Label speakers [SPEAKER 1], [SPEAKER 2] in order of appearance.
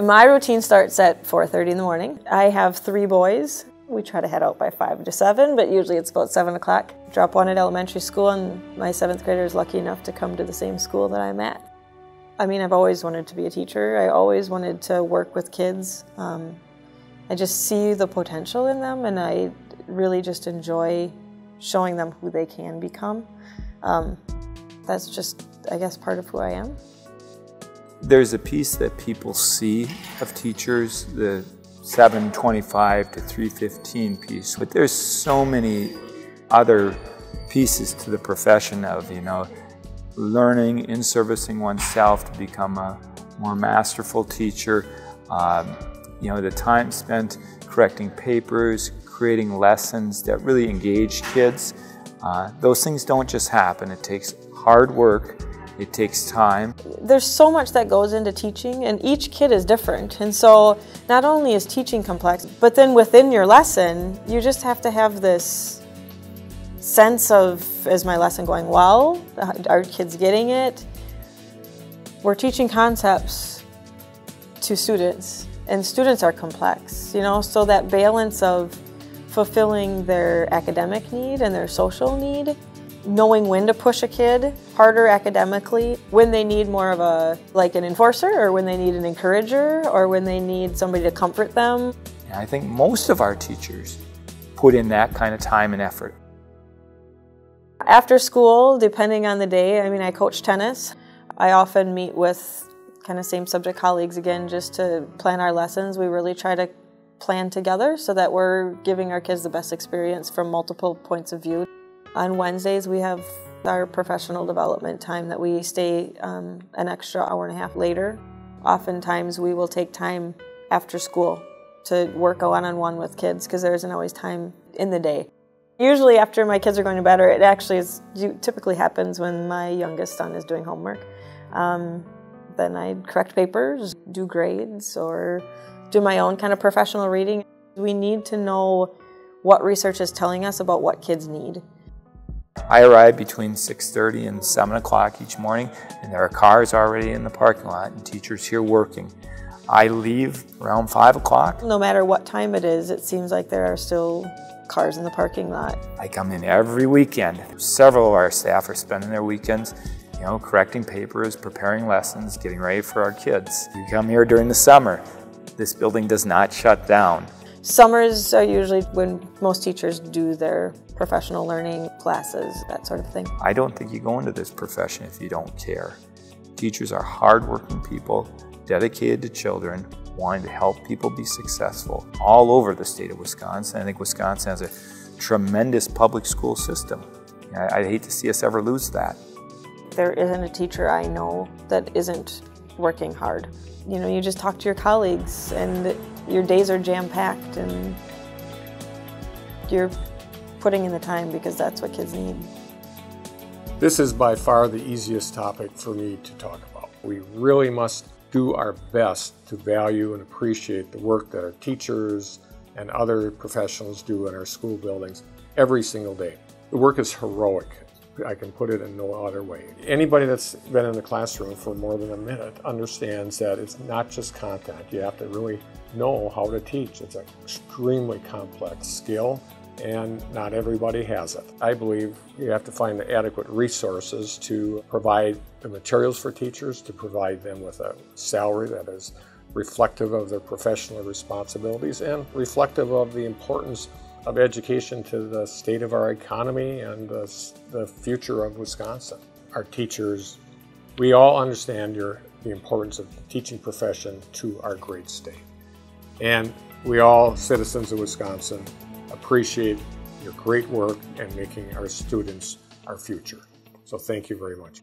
[SPEAKER 1] My routine starts at 4:30 in the morning. I have 3 boys. We try to head out by 5 to 7, but usually it's about 7 o'clock. Drop one at elementary school, and my 7th grader is lucky enough to come to the same school that I'm at. I mean, I've always wanted to be a teacher. I always wanted to work with kids. I just see the potential in them, and I really just enjoy showing them who they can become. That's just, I guess, part of who I am.
[SPEAKER 2] There's a piece that people see of teachers, the 7:25 to 3:15 piece, but there's so many other pieces to the profession of, learning in servicing oneself to become a more masterful teacher. The time spent correcting papers, creating lessons that really engage kids. Those things don't just happen. It takes hard work. It takes time.
[SPEAKER 1] There's so much that goes into teaching, and each kid is different. And so not only is teaching complex, but then within your lesson, you just have to have this sense of, is my lesson going well? Are kids getting it? We're teaching concepts to students, and students are complex, so that balance of fulfilling their academic need and their social need, knowing when to push a kid harder academically, when they need more of an enforcer, or when they need an encourager, or when they need somebody to comfort them.
[SPEAKER 2] I think most of our teachers put in that kind of time and effort.
[SPEAKER 1] After school, depending on the day, I coach tennis. I often meet with kind of same subject colleagues again just to plan our lessons. We really try to plan together so that we're giving our kids the best experience from multiple points of view. On Wednesdays, we have our professional development time that we stay an extra hour and a half later. Oftentimes, we will take time after school to work one-on-one with kids because there isn't always time in the day. Usually after my kids are going to bed, or it actually typically happens when my youngest son is doing homework. Then I correct papers, do grades, or do my own kind of professional reading. We need to know what research is telling us about what kids need.
[SPEAKER 2] I arrive between 6:30 and 7 o'clock each morning, and there are cars already in the parking lot and teachers here working. I leave around 5 o'clock.
[SPEAKER 1] No matter what time it is, it seems like there are still cars in the parking lot.
[SPEAKER 2] I come in every weekend. Several of our staff are spending their weekends correcting papers, preparing lessons, getting ready for our kids. You come here during the summer, this building does not shut down.
[SPEAKER 1] Summers are usually when most teachers do their professional learning classes, that sort of thing.
[SPEAKER 2] I don't think you go into this profession if you don't care. Teachers are hardworking people, dedicated to children, wanting to help people be successful all over the state of Wisconsin. I think Wisconsin has a tremendous public school system. I'd hate to see us ever lose that.
[SPEAKER 1] There isn't a teacher I know that isn't working hard. You just talk to your colleagues and your days are jam-packed and you're putting in the time because that's what kids need.
[SPEAKER 3] This is by far the easiest topic for me to talk about. We really must do our best to value and appreciate the work that our teachers and other professionals do in our school buildings every single day. The work is heroic. I can put it in no other way. Anybody that's been in the classroom for more than a minute understands that it's not just content. You have to really know how to teach. It's an extremely complex skill, and not everybody has it. I believe you have to find the adequate resources to provide the materials for teachers, to provide them with a salary that is reflective of their professional responsibilities and reflective of the importance of education to the state of our economy and the future of Wisconsin. Our teachers, we all understand the importance of the teaching profession to our great state. And we all, citizens of Wisconsin, appreciate your great work and making our students our future. So thank you very much.